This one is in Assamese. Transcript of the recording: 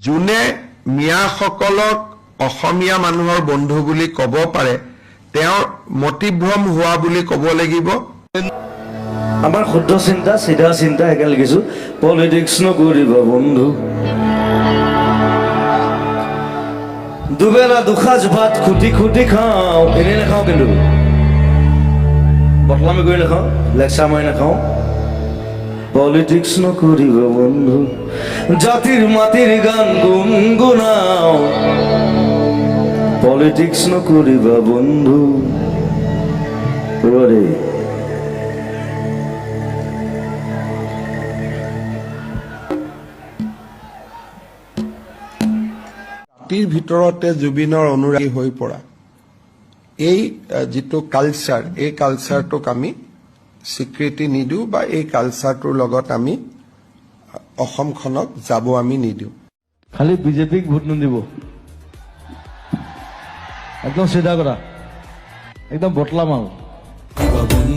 যোনে মিয়াসকলক অসমীয়া মানুহৰ বন্ধু বুলি ক'ব পাৰে তেওঁৰ মতিভ্ৰম হোৱা বুলি ক'ব লাগিব। আমাৰ শুদ্ধ চিন্তা সিধা চিন্তা একে লিখিছো, পলিটিক্স নকৰিবা বন্ধু। দুবেলা দুসাঁজ ভাত খুটি খুটি খাওঁ, এনেই নাখাওঁ কিন্তু বটলামি কৰি নাখাওঁ, লেকচাৰ মাৰি নাখাওঁ। পলিটিক্স নকৰিবা বন্ধু, জাতিৰ মাটিৰ গান গুণগুণাও। পলিটিক্স নকৰিবা বন্ধু। জাতিৰ ভিতৰতে জুবিনৰ অনুৰাগী হৈ পৰা এই যিটো কালচাৰ, এই কালচাৰটোক আমি স্বীকৃতি নিদিওঁ বা এই কালচাৰটোৰ লগত আমি অসমখনক যাব আমি নিদিওঁ। খালি বিজেপিক ভোট নিদিব, একদম চিধা কথা, একদম বটলা মাল।